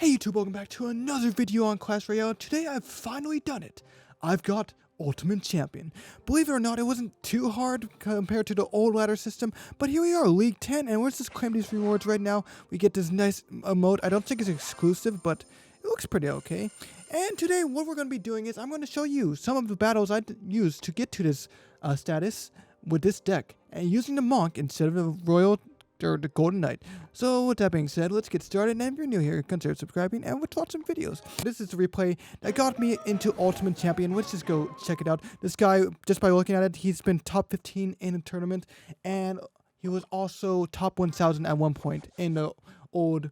Hey YouTube, welcome back to another video on Clash Royale. Today I've finally done it. I've got Ultimate Champion. Believe it or not, it wasn't too hard compared to the old ladder system, but here we are, League 10, and let's just claim these rewards right now. We get this nice emote. I don't think it's exclusive, but it looks pretty okay. And today what we're going to be doing is I'm going to show you some of the battles I used to get to this status with this deck, and using the Monk instead of the Royal or the Golden Knight. So with that being said, let's get started, and if you're new here, consider subscribing and let's watch some videos. This is the replay that got me into Ultimate Champion. Let's just go check it out. This guy, just by looking at it, he's been top 15 in a tournament, and he was also top 1000 at one point in the old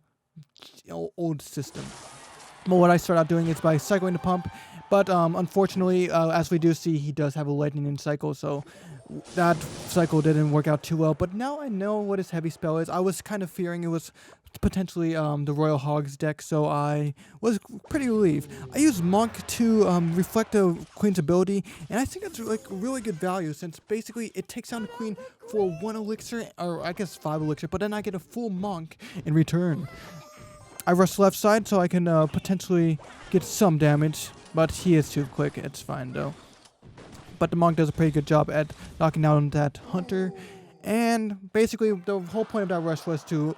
system. Well, what I start out doing is by cycling the pump, but unfortunately, as we do see, he does have a lightning cycle, so that cycle didn't work out too well. But now I know what his heavy spell is. I was kind of fearing it was potentially the Royal Hogs deck, so I was pretty relieved. I used Monk to reflect the Queen's ability, and I think it's like really good value, since basically it takes down the Queen for 1 elixir, or I guess 5 elixir, but then I get a full Monk in return. I rush left side so I can potentially get some damage, but he is too quick. It's fine though. But the Monk does a pretty good job at knocking down that Hunter. And basically the whole point of that rush was to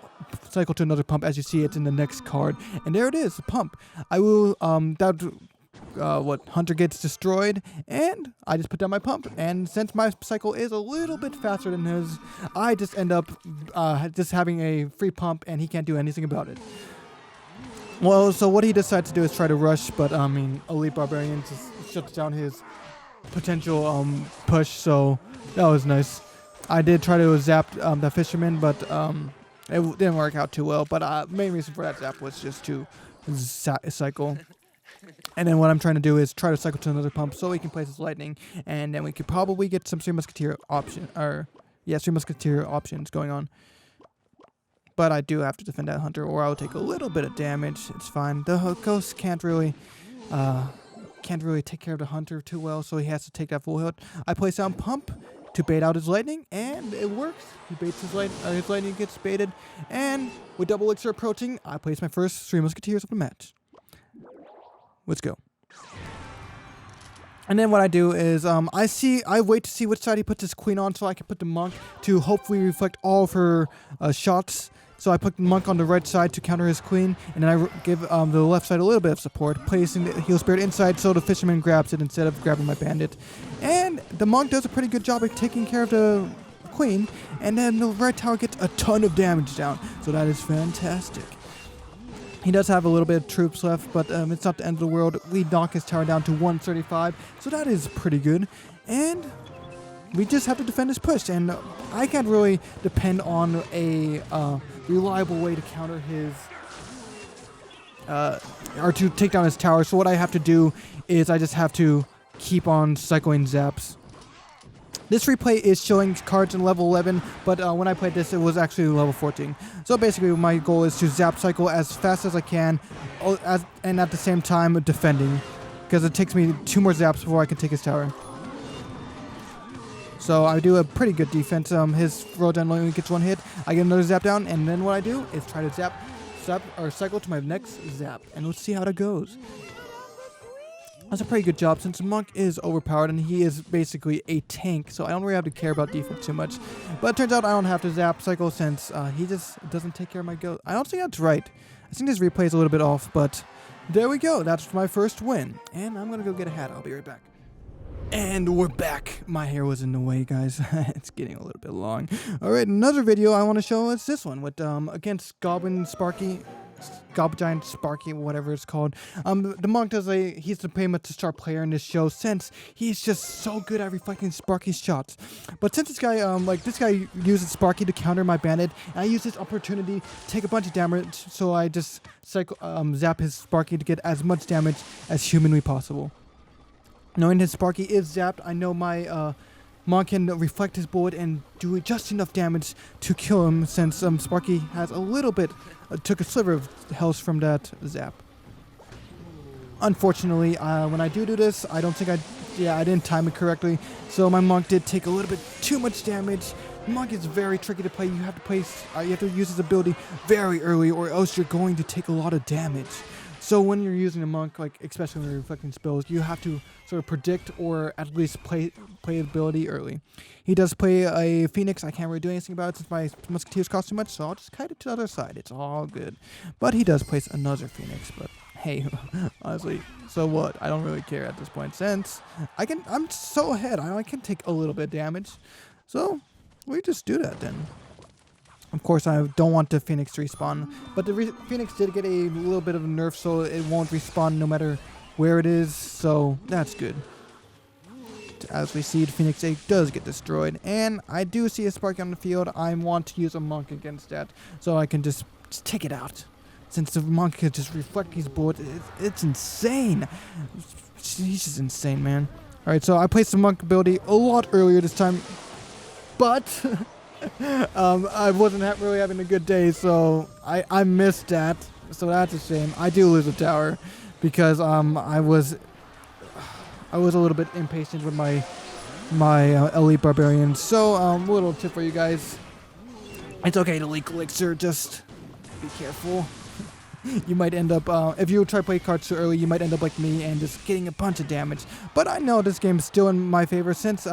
cycle to another pump. As you see, it's in the next card. And there it is, the pump. I will, Hunter gets destroyed, and I just put down my pump. And since my cycle is a little bit faster than his, I just end up just having a free pump, and he can't do anything about it. Well, so what he decides to do is try to rush, but I mean, Elite Barbarian just shuts down his potential push, so that was nice. I did try to zap the Fisherman, but it didn't work out too well. But main reason for that zap was just to cycle. And then what I'm trying to do is try to cycle to another pump so he can place his lightning, and then we could probably get some Three Musketeer Three Musketeer options going on. But I do have to defend that Hunter, or I'll take a little bit of damage. It's fine. The Ghost can't really take care of the Hunter too well, so he has to take that full hit. I place down Pump to bait out his lightning, and it works. He baits his lightning gets baited, and with double elixir approaching, I place my first Three Musketeers of the match. Let's go. And then what I do is I wait to see which side he puts his Queen on, so I can put the Monk to hopefully reflect all of her shots. So I put the Monk on the right side to counter his Queen, and then I give the left side a little bit of support, placing the Heal Spirit inside so the Fisherman grabs it instead of grabbing my Bandit. And the Monk does a pretty good job at taking care of the Queen, and then the right tower gets a ton of damage down, so that is fantastic. He does have a little bit of troops left, but it's not the end of the world. We knock his tower down to 135, so that is pretty good. And we just have to defend his push, and I can't really depend on a reliable way to counter his or to take down his tower. So what I have to do is I just have to keep on cycling zaps. This replay is showing cards in level 11, but when I played this, it was actually level 14. So basically, my goal is to zap cycle as fast as I can, and at the same time defending, because it takes me 2 more zaps before I can take his tower. So I do a pretty good defense. His Rodan only gets 1 hit. I get another zap down, and then what I do is try to cycle to my next zap, and let's see how that goes. That's a pretty good job, since Monk is overpowered and he is basically a tank, so I don't really have to care about defense too much. But it turns out I don't have to zap cycle, since he just doesn't take care of my Ghost. I don't think that's right. I think this replay is a little bit off, but there we go. That's my first win. And I'm going to go get a hat. I'll be right back. And we're back. My hair was in the way, guys. It's getting a little bit long. Alright, another video I want to show is this one with against Goblin Giant Sparky, whatever it's called. The Monk he's pretty much a star player in this show, since he's just so good at reflecting Sparky's shots. But since this guy uses Sparky to counter my Bandit, and I use this opportunity to take a bunch of damage, so I just zap his Sparky to get as much damage as humanly possible. Knowing his Sparky is zapped, I know my Monk can reflect his bullet and do just enough damage to kill him, since Sparky has a little bit, took a sliver of health from that zap. Unfortunately, when I do this, I don't think I didn't time it correctly, so my Monk did take a little bit too much damage Monk is very tricky to play. You have to use his ability very early, or else you're going to take a lot of damage. So when you're using a monk, like especially when you're reflecting spells, you have to sort of predict or at least play the ability early. He does play a Phoenix. I can't really do anything about it since my Musketeers cost too much, so I'll just kite it to the other side. It's all good. But he does place another Phoenix. But hey, honestly, so what? I don't really care at this point since I'm so ahead. I can take a little bit of damage. So we just do that then. Of course, I don't want the Phoenix to respawn, but the Phoenix did get a little bit of a nerf, so it won't respawn no matter where it is, so that's good. As we see, the Phoenix egg does get destroyed, and I do see a Sparky on the field. I want to use a monk against that, so I can just take it out. Since the monk can just reflect these bullets, it's insane. He's just insane, man. Alright, so I placed the monk ability a lot earlier this time, but I wasn't really having a good day, so I missed that. So that's a shame. I do lose a tower because I was a little bit impatient with my elite barbarian. So a little tip for you guys: it's okay to leak elixir. Just be careful. You might end up, if you try to play cards too early, you might end up like me and just getting a bunch of damage. But I know this game is still in my favor since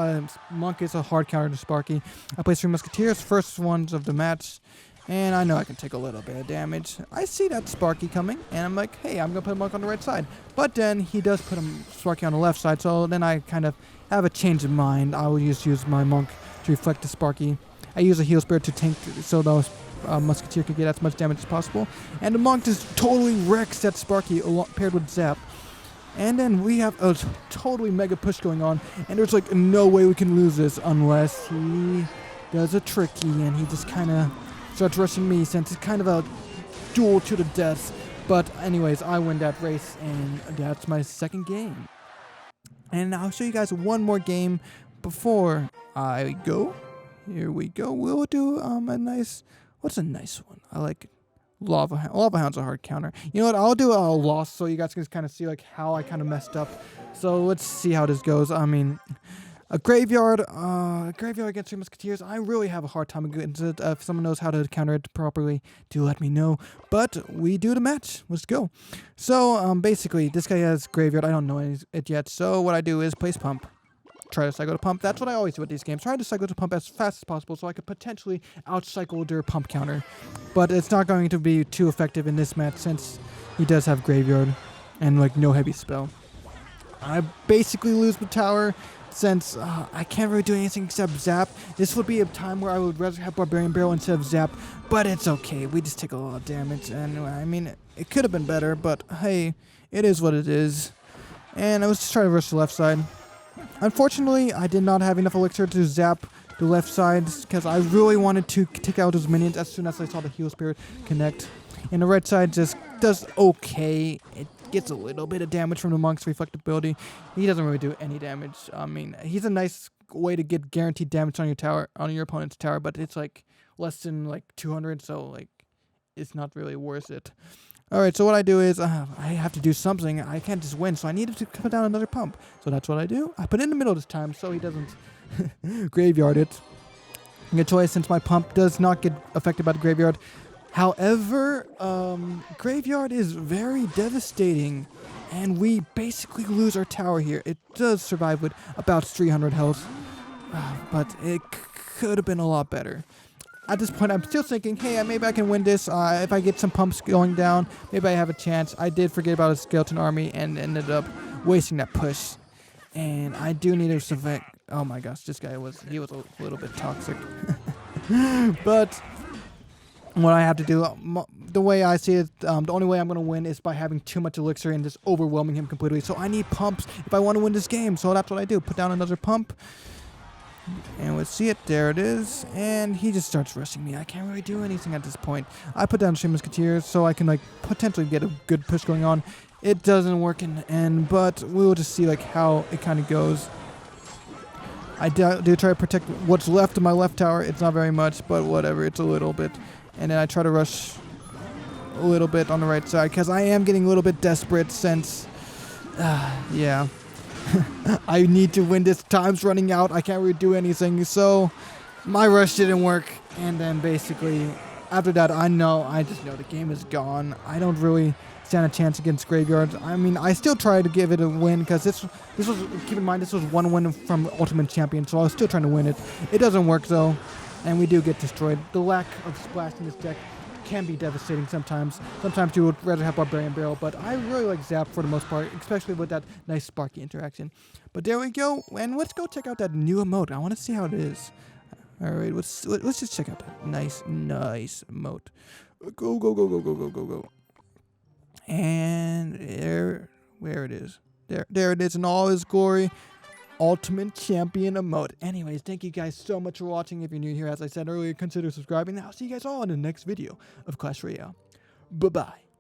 Monk is a hard counter to Sparky. I play Three Musketeers, first ones of the match, and I know I can take a little bit of damage. I see that Sparky coming, and I'm like, hey, I'm going to put a Monk on the right side. But then he does put a Sparky on the left side, so then I kind of have a change of mind. I will just use my Monk to reflect the Sparky. I use a Heal Spirit to tank so those Musketeer can get as much damage as possible. And the Monk just totally wrecks that Sparky paired with Zap. And then we have a totally mega push going on, and there's like no way we can lose this unless he does a tricky and he just kind of starts rushing me since it's kind of a duel to the death. But anyways, I win that race, and that's my second game. And I'll show you guys one more game before I go. Here we go. We'll do a nice... What's a nice one? I like Lava Hound. Lava Hound's a hard counter. You know what? I'll do a loss so you guys can kind of see like how I kind of messed up. So let's see how this goes. I mean, a graveyard against Three Musketeers. I really have a hard time against it. If someone knows how to counter it properly, do let me know. But we do the match. Let's go. So basically, this guy has graveyard. I don't know it yet. So what I do is place pump. Try to cycle to pump. That's what I always do with these games. Try to cycle to pump as fast as possible so I could potentially outcycle their pump counter. But it's not going to be too effective in this match since he does have graveyard and like no heavy spell. I basically lose the tower since I can't really do anything except Zap. This would be a time where I would rather have Barbarian Barrel instead of Zap, but it's okay. We just take a lot of damage, and I mean, it could have been better, but hey, it is what it is. And I was just trying to rush the left side. Unfortunately, I did not have enough elixir to zap the left side because I really wanted to take out those minions as soon as I saw the Heal Spirit connect. And the right side just does okay. It gets a little bit of damage from the Monk's reflective ability. He doesn't really do any damage. I mean, he's a nice way to get guaranteed damage on your tower, on your opponent's tower, but it's like less than like 200, so like it's not really worth it. Alright, so what I do is, I have to do something. I can't just win, so I needed to put down another pump. So that's what I do. I put it in the middle this time, so he doesn't graveyard it. Good choice, since my pump does not get affected by the graveyard. However, graveyard is very devastating, and we basically lose our tower here. It does survive with about 300 health, but it could have been a lot better. At this point, I'm still thinking, hey, maybe I can win this. If I get some pumps going down, maybe I have a chance. I did forget about a skeleton army and ended up wasting that push. And I do need to survive. Oh my gosh, this guy was a little bit toxic. But what I have to do, the way I see it, the only way I'm going to win is by having too much elixir and just overwhelming him completely. So I need pumps if I want to win this game. So that's what I do. Put down another pump. And let's see it. There it is. And he just starts rushing me. I can't really do anything at this point. I put down Three Musketeers so I can like potentially get a good push going on. It doesn't work in the end, but we'll just see like how it kind of goes. I do try to protect what's left of my left tower. It's not very much, but whatever. It's a little bit. And then I try to rush a little bit on the right side because I am getting a little bit desperate since, yeah. I need to win this. Time's running out. I can't really do anything. So My rush didn't work, and then basically after that, I just know the game is gone. I don't really stand a chance against graveyards. I mean, I still try to give it a win because this was, keep in mind, this was one win from Ultimate Champion, so I was still trying to win it. It doesn't work though, and we do get destroyed. The lack of splash in this deck can be devastating sometimes. Sometimes you would rather have Barbarian Barrel, but I really like Zap for the most part, especially with that nice Sparky interaction. But there we go, and let's go check out that new emote. I want to see how it is. All right, let's just check out that nice emote. Go. And where it is. There it is in all its glory. Ultimate Champion emote. Anyways, thank you guys so much for watching. If you're new here, as I said earlier, consider subscribing. I'll see you guys all in the next video of Clash Royale. Bye-bye.